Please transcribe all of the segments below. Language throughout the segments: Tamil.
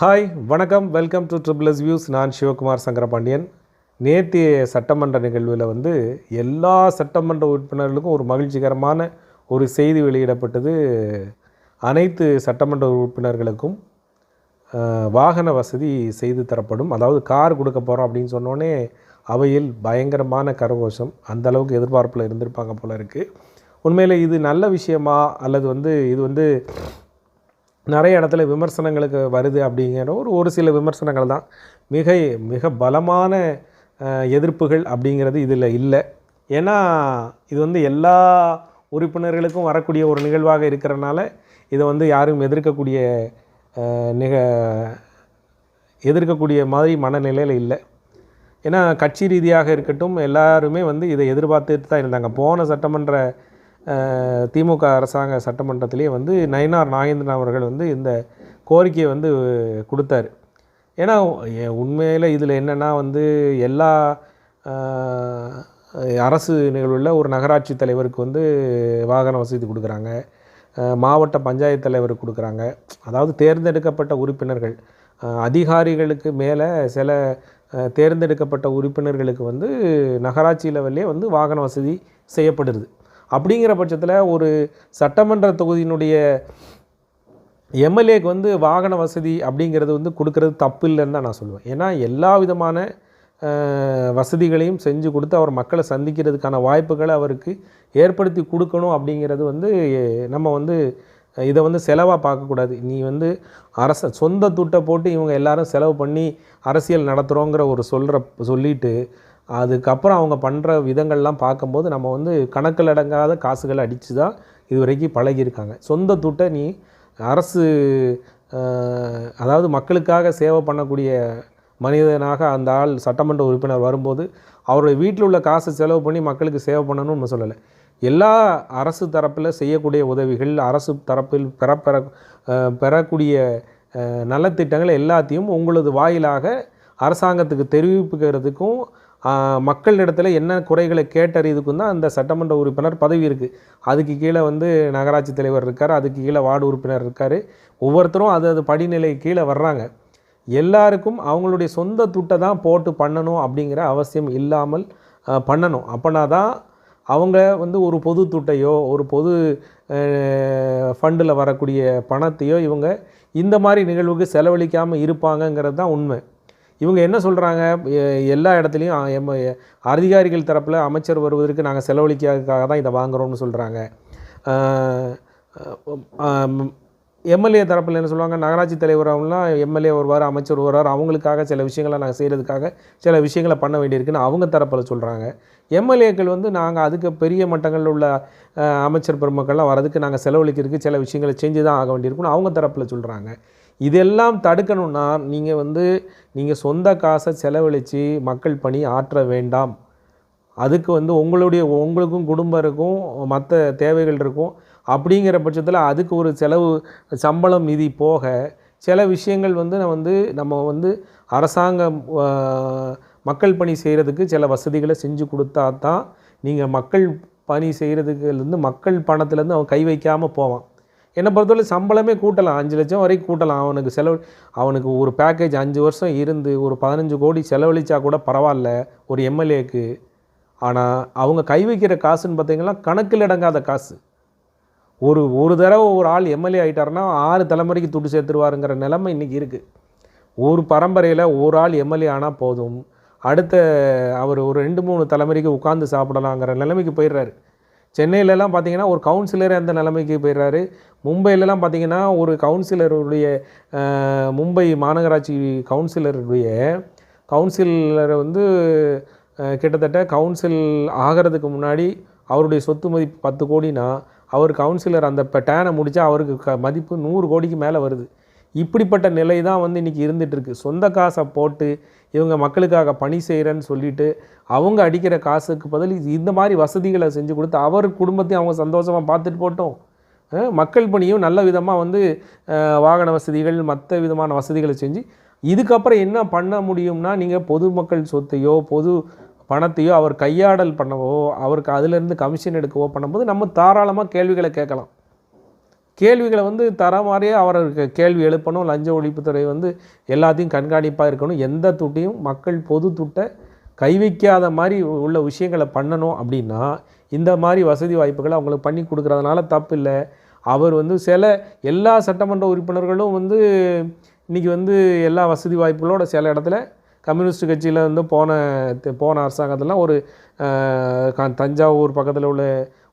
ஹாய் வணக்கம், welcome to triple S views. நான் சிவகுமார் சங்கரபாண்டியன். நேற்றைய சட்டமன்ற நிகழ்வில் எல்லா சட்டமன்ற உறுப்பினர்களுக்கும் ஒரு மகிழ்ச்சிகரமான ஒரு செய்தி வெளியிடப்பட்டது. அனைத்து சட்டமன்ற உறுப்பினர்களுக்கும் வாகன வசதி செய்து தரப்படும், அதாவது கார் கொடுக்க போகிறோம் அப்படின்னு சொன்னோடனே அவையில் பயங்கரமான கரகோஷம். அந்தளவுக்கு எதிர்பார்ப்பில் இருந்திருப்பாங்க போல இருக்குது. உண்மையில் இது நல்ல விஷயமா அல்லது இது நிறைய இடத்துல விமர்சனங்களுக்கு வருது அப்படிங்கிற ஒரு சில விமர்சனங்கள் தான். மிக பலமான எதிர்ப்புகள் அப்படிங்கிறது இதில் இல்லை. ஏன்னா இது எல்லா உறுப்பினர்களுக்கும் வரக்கூடிய ஒரு நிகழ்வாக இருக்கிறனால இதை யாரும் எதிர்க்கக்கூடிய மாதிரி மனநிலையில் இல்லை. ஏன்னா கட்சி ரீதியாக இருக்கட்டும், எல்லாருமே இதை எதிர்பார்த்துட்டு தான் இருந்தாங்க. போன சட்டமன்ற திமுக அரசாங்க சட்டமன்றத்திலே நயினார் நாகேந்திரன் அவர்கள் இந்த கோரிக்கையை கொடுத்தார். ஏன்னா உண்மையில் இதில் என்னென்னா எல்லா அரசு நிகழ்வில் ஒரு நகராட்சி தலைவருக்கு வாகன வசதி கொடுக்குறாங்க, மாவட்ட பஞ்சாயத்து தலைவருக்கு கொடுக்குறாங்க. அதாவது தேர்ந்தெடுக்கப்பட்ட உறுப்பினர்கள், அதிகாரிகளுக்கு மேலே சில தேர்ந்தெடுக்கப்பட்ட உறுப்பினர்களுக்கு நகராட்சி லெவல்லே வாகன வசதி செய்யப்படுது. அப்படிங்கிற பட்சத்தில் ஒரு சட்டமன்ற தொகுதியினுடைய எம்எல்ஏக்கு வாகன வசதி அப்படிங்கிறது கொடுக்கறது தப்பு இல்லைன்னு தான் நான் சொல்லுவேன். ஏன்னா எல்லா விதமான வசதிகளையும் செஞ்சு கொடுத்து அவர் மக்களை சந்திக்கிறதுக்கான வாய்ப்புகளை அவருக்கு ஏற்படுத்தி கொடுக்கணும். அப்படிங்கிறது நம்ம இதை செலவாக பார்க்கக்கூடாது. நீ சொந்த துட்டை போட்டு இவங்க எல்லாரும் செலவு பண்ணி அரசியல் நடத்துகிறோங்கிற ஒரு சொல்லிட்டு அதுக்கப்புறம் அவங்க பண்ணுற விதங்கள்லாம் பார்க்கும்போது நம்ம கணக்கில் அடங்காத காசுகளை அடித்து தான் இது வரைக்கும் பழகியிருக்காங்க. சொந்த துட்டை நீ அரசு, அதாவது மக்களுக்காக சேவை பண்ணக்கூடிய மனிதனாக அந்த ஆள் சட்டமன்ற உறுப்பினர் வரும்போது அவருடைய வீட்டில் உள்ள காசை செலவு பண்ணி மக்களுக்கு சேவை பண்ணணும்னு நம்ம சொல்லலை. எல்லா அரசு தரப்பில் செய்யக்கூடிய உதவிகள், அரசு தரப்பில் பெறக்கூடிய நலத்திட்டங்கள் எல்லாத்தையும் உங்களது வாயிலாக அரசாங்கத்துக்கு தெரிவிப்புக்கிறதுக்கும் மக்களிடத்தில் என்ன குறைகளை கேட்டறியதுக்கும் தான் அந்த சட்டமன்ற உறுப்பினர் பதவி இருக்குது. அதுக்கு கீழே நகராட்சி தலைவர் இருக்கார், அதுக்கு கீழே வார்டு உறுப்பினர் இருக்கார். ஒவ்வொருத்தரும் அது படிநிலை கீழே வர்றாங்க. எல்லாருக்கும் அவங்களுடைய சொந்த துட்டை தான் போட்டு பண்ணணும் அப்படிங்கிற அவசியம் இல்லாமல் பண்ணணும். அப்போனா தான் அவங்க ஒரு பொது துட்டையோ ஒரு பொது ஃபண்டில் வரக்கூடிய பணத்தையோ இவங்க இந்த மாதிரி நிகழ்வுக்கு செலவழிக்காமல் இருப்பாங்கங்கிறது தான் உண்மை. இவங்க என்ன சொல்கிறாங்க, எல்லா இடத்துலையும் அதிகாரிகள் தரப்பில் அமைச்சர் வருவதற்கு நாங்கள் செலவழிக்கிறதுக்காக தான் இதை வாங்குகிறோம்னு சொல்கிறாங்க. எம்எல்ஏ தரப்பில் என்ன சொல்லுவாங்க, நகராட்சி தலைவர் அவங்களாம் எம்எல்ஏ வருவார், அமைச்சர் வருவார், அவங்களுக்காக சில விஷயங்களை நாங்கள் செய்கிறதுக்காக சில விஷயங்களை பண்ண வேண்டியிருக்குன்னு அவங்க தரப்பில் சொல்கிறாங்க. எம்எல்ஏக்கள் நாங்கள் அதுக்கு பெரிய மட்டங்களில் உள்ள அமைச்சர் பெருமக்கள்லாம் வரதுக்கு நாங்கள் செலவழிக்கிறதுக்கு சில விஷயங்களை செஞ்சு தான் ஆக வேண்டியிருக்குன்னு அவங்க தரப்பில் சொல்கிறாங்க. இதெல்லாம் தடுக்கணும்னா நீங்கள் சொந்த காசை செலவழித்து மக்கள் பணி ஆற்ற வேண்டாம். அதுக்கு உங்களுக்கும் குடும்பம் இருக்கும், மற்ற தேவைகள் இருக்கும். அப்படிங்கிற பட்சத்தில் அதுக்கு ஒரு செலவு, சம்பளம், நிதி போக சில விஷயங்கள் நம்ம அரசாங்கம் மக்கள் பணி செய்கிறதுக்கு சில வசதிகளை செஞ்சு கொடுத்தா தான் நீங்கள் மக்கள் பணி செய்கிறதுக்குலேருந்து மக்கள் பணத்துலேருந்து அவன் கை வைக்காமல் போவான். என்னை பொறுத்தவரை சம்பளமே கூட்டலாம், 5 லட்சம் வரைக்கும் கூட்டலாம். அவனுக்கு ஒரு பேக்கேஜ் 5 வருஷம் இருந்து ஒரு 15 கோடி செலவழித்தா கூட பரவாயில்ல ஒரு எம்எல்ஏக்கு. ஆனால் அவங்க கை வைக்கிற காசுன்னு பார்த்திங்கன்னா கணக்கில் அடங்காத காசு. ஒரு தடவை ஒரு ஆள் எம்எல்ஏ ஆகிட்டாருன்னா 6 தலைமுறைக்கு துட்டு சேர்த்துருவாருங்கிற நிலைமை இன்றைக்கி இருக்குது. ஒரு பரம்பரையில் ஒரு ஆள் எம்எல்ஏ ஆனால் போதும், அடுத்த அவர் ஒரு 2-3 தலைமுறைக்கு உட்காந்து சாப்பிடலாங்கிற நிலைமைக்கு போயிடுறாரு. சென்னையிலலாம் பார்த்திங்கன்னா ஒரு கவுன்சிலரே அந்த நிலைமைக்கு போயிடுறாரு. மும்பையிலலாம் பார்த்திங்கன்னா ஒரு கவுன்சிலருடைய மும்பை மாநகராட்சி கவுன்சிலரை கிட்டத்தட்ட கவுன்சில் ஆகிறதுக்கு முன்னாடி அவருடைய சொத்து மதிப்பு 10 கோடினா அவர் கவுன்சிலர் அந்த டேனை முடித்தா அவருக்கு மதிப்பு 100 கோடிக்கு மேலே வருது. இப்படிப்பட்ட நிலை தான் இன்றைக்கி இருந்துகிட்ருக்கு. சொந்த காசை போட்டு இவங்க மக்களுக்காக பணி செய்கிறேன்னு சொல்லிவிட்டு அவங்க அடிக்கிற காசுக்கு பதில் இந்த மாதிரி வசதிகளை செஞ்சு கொடுத்து அவர் குடும்பத்தையும் அவங்க சந்தோஷமாக பார்த்துட்டு போட்டோம். மக்கள் பணியும் நல்ல விதமாக வாகன வசதிகள் மற்ற விதமான வசதிகளை செஞ்சு இதுக்கப்புறம் என்ன பண்ண முடியும்னா, நீங்கள் பொதுமக்கள் சொத்தையோ பொது பணத்தையோ அவர் கையாடல் பண்ணவோ அவருக்கு அதிலேருந்து கமிஷன் எடுக்கவோ பண்ணும்போது நம்ம தாராளமாக கேள்விகளை கேட்கலாம். கேள்விகளை வந்து தரமாரியே அவருக்கு கேள்வி எழுப்பணும். லஞ்ச ஒழிப்புத்துறை வந்து எல்லாத்தையும் கண்காணிப்பாக இருக்கணும். எந்த துட்டையும் மக்கள் பொது துட்டை கை வைக்காத மாதிரி உள்ள விஷயங்களை பண்ணணும். அப்படின்னா இந்த மாதிரி வசதி வாய்ப்புகளை அவங்களுக்கு பண்ணி கொடுக்குறதுனால தப்பு இல்லை. அவர் வந்து எல்லா சட்டமன்ற உறுப்பினர்களும் வந்து இன்றைக்கி வந்து எல்லா வசதி வாய்ப்புகளோட சில இடத்துல கம்யூனிஸ்ட் கட்சியில் வந்து போன அரசாங்கத்திலாம் ஒரு தஞ்சாவூர் பக்கத்தில் உள்ள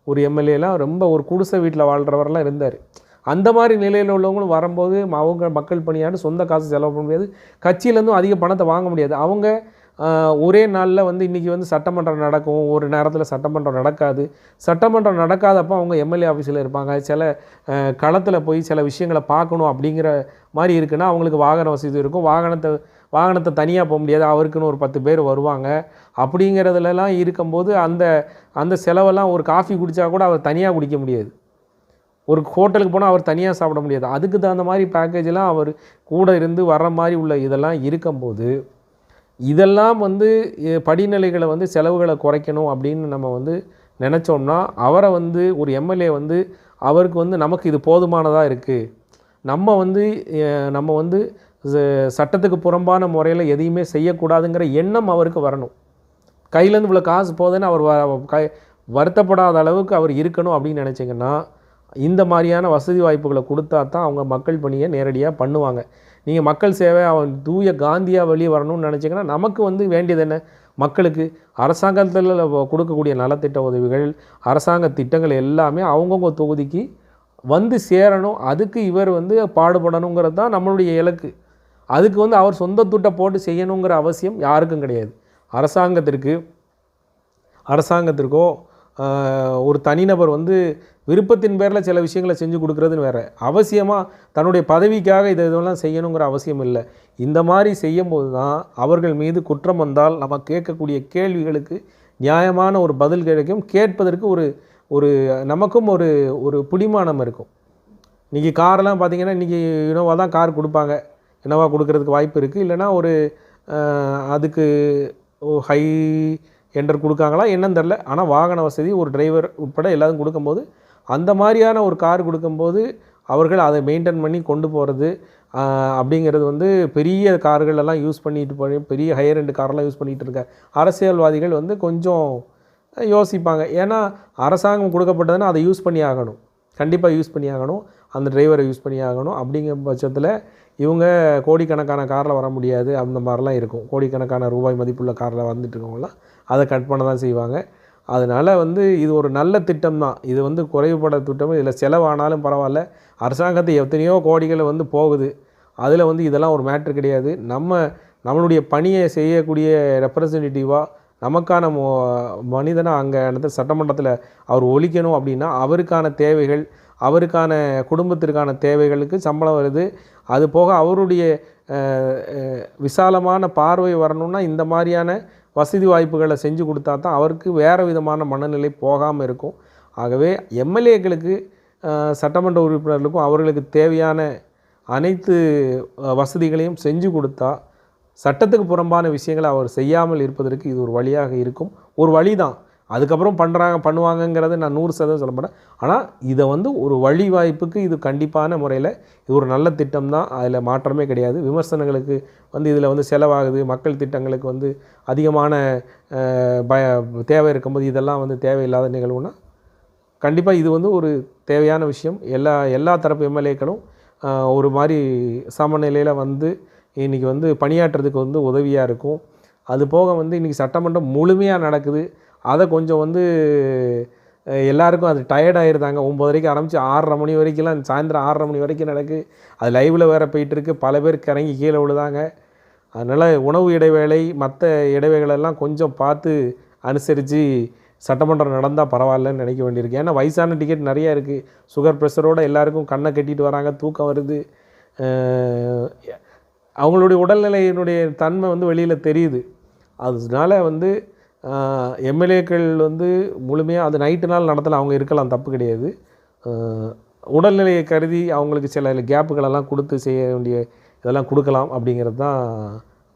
ஒரு எம்எல்ஏலாம் ரொம்ப ஒரு குடிசை வீட்டில் வாழ்கிறவரெலாம் இருந்தார். அந்த மாதிரி நிலையில் உள்ளவங்களும் வரும்போது அவங்க மக்கள் பணியாண்டு சொந்த காசு செலவு பண்ண முடியாது, கட்சியிலேருந்தும் அதிக பணத்தை வாங்க முடியாது. அவங்க ஒரே நாளில் வந்து இன்றைக்கி வந்து சட்டமன்றம் நடக்கும், ஒரு நேரத்தில் சட்டமன்றம் நடக்காது. சட்டமன்றம் நடக்காதப்போ அவங்க எம்எல்ஏ ஆஃபீஸில் இருப்பாங்க. சில களத்தில் போய் சில விஷயங்களை பார்க்கணும் அப்படிங்கிற மாதிரி இருக்குன்னா அவங்களுக்கு வாகன வசதி இருக்கும். வாகனத்தை தனியாக போக முடியாது, அவருக்குன்னு ஒரு 10 பேர் வருவாங்க. அப்படிங்கிறதுலலாம் இருக்கும்போது அந்த செலவெல்லாம் ஒரு காஃபி குடித்தா கூட அவர் தனியாக குடிக்க முடியாது, ஒரு ஹோட்டலுக்கு போனால் அவர் தனியாக சாப்பிட முடியாது. அதுக்கு தகுந்த மாதிரி பேக்கேஜெலாம் அவர் கூட இருந்து வர்ற மாதிரி உள்ள இதெல்லாம் இருக்கும்போது இதெல்லாம் வந்து படிநிலைகளை வந்து செலவுகளை குறைக்கணும் அப்படின்னு நம்ம வந்து நினச்சோம்னா அவரை வந்து ஒரு எம்எல்ஏ வந்து அவருக்கு வந்து நமக்கு இது போதுமானதாக இருக்குது, நம்ம வந்து சட்டத்துக்கு புறம்பான முறையில் எதையுமே செய்யக்கூடாதுங்கிற எண்ணம் அவருக்கு வரணும். கையிலேருந்து இவ்வளோ காசு போதுன்னு அவர் வருத்தப்படாத அளவுக்கு அவர் இருக்கணும் அப்படின்னு நினச்சிங்கன்னா இந்த மாதிரியான வசதி வாய்ப்புகளை கொடுத்தா தான் அவங்க மக்கள் பணியை நேரடியாக பண்ணுவாங்க. நீங்கள் மக்கள் சேவை அவன் தூய காந்தியாக வெளியே வரணும்னு நினச்சிங்கன்னா நமக்கு வந்து வேண்டியது என்ன, மக்களுக்கு அரசாங்கத்தில் கொடுக்கக்கூடிய நலத்திட்ட உதவிகள், அரசாங்க திட்டங்கள் எல்லாமே அவங்கவுங்க தொகுதிக்கு வந்து சேரணும். அதுக்கு இவர் வந்து பாடுபடணுங்கிறது தான் நம்மளுடைய இலக்கு. அதுக்கு வந்து அவர் சொந்த துட்டை போட்டு செய்யணுங்கிற அவசியம் யாருக்கும் கிடையாது. அரசாங்கத்திற்கோ ஒரு தனிநபர் வந்து விருப்பத்தின் பேரில் சில விஷயங்களை செஞ்சு கொடுக்குறதுன்னு வேறு, அவசியமாக தன்னுடைய பதவிக்காக இதெல்லாம் செய்யணுங்கிற அவசியம் இல்லை. இந்த மாதிரி செய்யும்போது தான் அவர்கள் மீது குற்றம் வந்தால் நம்ம கேட்கக்கூடிய கேள்விகளுக்கு நியாயமான ஒரு பதில் கிடைக்கும், கேட்பதற்கு ஒரு நமக்கும் ஒரு பிடிமானம் இருக்கும். இன்றைக்கி காரெல்லாம் பார்த்திங்கன்னா இன்றைக்கி இனோவா தான் கார் கொடுப்பாங்க, இனோவா கொடுக்கறதுக்கு வாய்ப்பு இருக்குது. இல்லைனா அதுக்கு ஹை என்டர் கொடுக்காங்களா என்னன்னு தெரில. ஆனால் வாகன வசதி ஒரு டிரைவர் உட்பட எல்லாரும் கொடுக்கும்போது அந்த மாதிரியான ஒரு கார் கொடுக்கும்போது அவர்கள் அதை மெயின்டைன் பண்ணி கொண்டு போகிறது அப்படிங்கிறது வந்து பெரிய கார்களெல்லாம் யூஸ் பண்ணிட்டு பெரிய ஹையர் எண்ட் காரெல்லாம் யூஸ் பண்ணிகிட்டு இருக்க அரசியல்வாதிகள் வந்து கொஞ்சம் யோசிப்பாங்க. ஏன்னா அரசாங்கம் கொடுக்கப்பட்டதுன்னா அதை யூஸ் பண்ணி ஆகணும், கண்டிப்பாக யூஸ் பண்ணி ஆகணும், அந்த டிரைவரை யூஸ் பண்ணி ஆகணும். அப்படிங்கிற பட்சத்தில் இவங்க கோடிக்கணக்கான காரில் வர முடியாது, அந்த மாதிரிலாம் இருக்கும். கோடிக்கணக்கான ரூபாய் மதிப்புள்ள காரில் வந்துட்டு இருக்கவங்களாம் அதை கட் பண்ண தான் செய்வாங்க. அதனால் வந்து இது ஒரு நல்ல திட்டம் தான், இது வந்து குறைவுபட திட்டம். இதில் செலவானாலும் பரவாயில்ல, அரசாங்கத்தை எத்தனையோ கோடிகளை வந்து போகுது, அதில் வந்து இதெல்லாம் ஒரு மேட்ரு கிடையாது. நம்மளுடைய பணியை செய்யக்கூடிய ரெப்ரசன்டேட்டிவாக நமக்கான மனிதனாக அங்கே சட்டமன்றத்தில் அவர் ஒழிக்கணும் அப்படின்னா அவருக்கான தேவைகள், அவருக்கான குடும்பத்திற்கான தேவைகளுக்கு சம்பளம் வருது. அது போக அவருடைய விசாலமான பார்வை வரணுன்னா இந்த மாதிரியான வசதி வாய்ப்புகளை செஞ்சு கொடுத்தா தான் அவருக்கு வேறு விதமான மனநிலை போகாமல் இருக்கும். ஆகவே எம்எல்ஏக்களுக்கு சட்டமன்ற உறுப்பினர்களுக்கும் அவர்களுக்கு தேவையான அனைத்து வசதிகளையும் செஞ்சு கொடுத்தா சட்டத்துக்கு புறம்பான விஷயங்களை அவர் செய்யாமல் இருப்பதற்கு இது ஒரு வழியாக இருக்கும். ஒரு வழி தான், அதுக்கப்புறம் பண்ணுவாங்கங்கிறது நான் 100% சொல்ல மாட்டேன். ஆனால் இதை வந்து ஒரு வழி வாய்ப்புக்கு இது கண்டிப்பான முறையில் இது ஒரு நல்ல திட்டம் தான், அதில் மாற்றமே கிடையாது. விமர்சனங்களுக்கு வந்து இதில் வந்து செலவாகுது, மக்கள் திட்டங்களுக்கு வந்து அதிகமான தேவை இருக்கும்போது இதெல்லாம் வந்து தேவையில்லாத நிகழ்வுனா கண்டிப்பாக இது வந்து ஒரு தேவையான விஷயம். எல்லா தரப்பு எம்எல்ஏக்களும் ஒரு மாதிரி சமநிலையில் வந்து இன்றைக்கி வந்து பணியாற்றுறதுக்கு வந்து உதவியாக இருக்கும். அது போக வந்து இன்றைக்கி சட்டமன்றம் முழுமையாக நடக்குது, அதை கொஞ்சம் வந்து எல்லாருக்கும் அது டயர்ட் ஆகிருந்தாங்க. 9:30 ஆரம்பித்து 6:30 மணி வரைக்கும்லாம், சாயந்தரம் 6:30 மணி வரைக்கும் நடக்குது. அது லைவில் வேறு போயிட்டுருக்கு, பல பேர் கிறங்கி கீழே விழுதாங்க. அதனால் உணவு இடைவேளை மற்ற இடைவேளைலாம் கொஞ்சம் பார்த்து அனுசரித்து சட்டமன்றம் நடந்தால் பரவாயில்லன்னு நினைக்க வேண்டியிருக்கு. ஏன்னா வயசான டிக்கெட் நிறையா இருக்குது, சுகர் ப்ரெஷரோடு எல்லாருக்கும் கண்ணை கட்டிட்டு வராங்க, தூக்கம் வருது, அவங்களுடைய உடல்நிலையினுடைய தன்மை வந்து வெளியில் தெரியுது. அதனால வந்து எம்எல்ஏக்கள் வந்து முழுமையாக அது நைட்டு நாள் நடத்தலாம், அவங்க இருக்கலாம், தப்பு கிடையாது. உடல்நிலையை கருதி அவங்களுக்கு சில கேப்புகளெல்லாம் கொடுத்து செய்ய வேண்டிய இதெல்லாம் கொடுக்கலாம் அப்படிங்கிறது தான்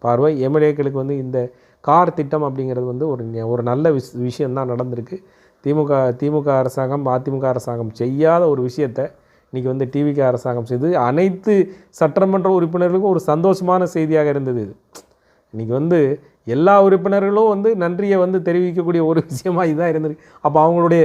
பார்வை. எம்எல்ஏக்களுக்கு வந்து இந்த கார் திட்டம் அப்படிங்கிறது வந்து ஒரு நல்ல விஷயந்தான் நடந்திருக்கு. திமுக அரசாங்கம் அதிமுக அரசாங்கம் செய்யாத ஒரு விஷயத்தை இன்றைக்கி வந்து டிவிகே அரசாங்கம் செய்து அனைத்து சட்டமன்ற உறுப்பினர்களுக்கும் ஒரு சந்தோஷமான செய்தியாக இருந்தது இது. இன்றைக்கி வந்து எல்லா உறுப்பினர்களும் வந்து நன்றியை வந்து தெரிவிக்கக்கூடிய ஒரு விஷயமாக இதுதான் இருந்திருக்கு. அப்போ அவங்களுடைய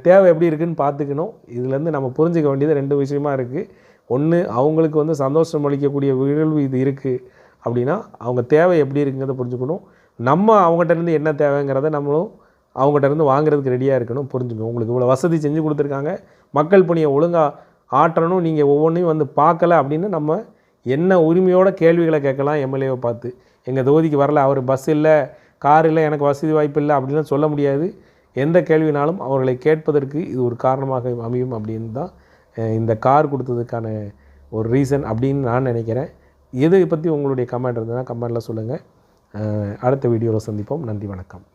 தேவை எப்படி இருக்குதுன்னு பார்த்துக்கணும். இதுலேருந்து நம்ம புரிஞ்சிக்க வேண்டியது 2 விஷயமா இருக்குது. ஒன்று, அவங்களுக்கு வந்து சந்தோஷம் அளிக்கக்கூடிய நிகழ்வு இது இருக்குது அப்படின்னா அவங்க தேவை எப்படி இருக்குங்கிறத புரிஞ்சுக்கணும். நம்ம அவங்ககிட்டருந்து என்ன தேவைங்கிறத நம்மளும் அவங்ககிட்டருந்து வாங்குறதுக்கு ரெடியாக இருக்கணும். புரிஞ்சுக்கணும். உங்களுக்கு இவ்வளோ வசதி செஞ்சு கொடுத்துருக்காங்க, மக்கள் பணியை ஒழுங்காக ஆற்றணும், நீங்கள் ஒவ்வொன்றையும் வந்து பார்க்கல அப்படின்னு நம்ம என்ன உரிமையோட கேள்விகளை கேட்கலாம் எம்எல்ஏவை பார்த்து. எங்கள் தொகுதிக்கு வரல, அவர் பஸ் இல்லை, கார் இல்லை, எனக்கு வசதி வாய்ப்பு இல்லை அப்படின்லாம் சொல்ல முடியாது. எந்த கேள்வினாலும் அவர்களை கேட்பதற்கு இது ஒரு காரணமாக அமையும் அப்படின்னு தான் இந்த கார் கொடுத்ததுக்கான ஒரு ரீசன் அப்படின்னு நான் நினைக்கிறேன். இதை பற்றி உங்களுடைய கமெண்ட் இருந்ததுன்னா கமெண்டில் சொல்லுங்கள். அடுத்த வீடியோவில் சந்திப்போம். நன்றி, வணக்கம்.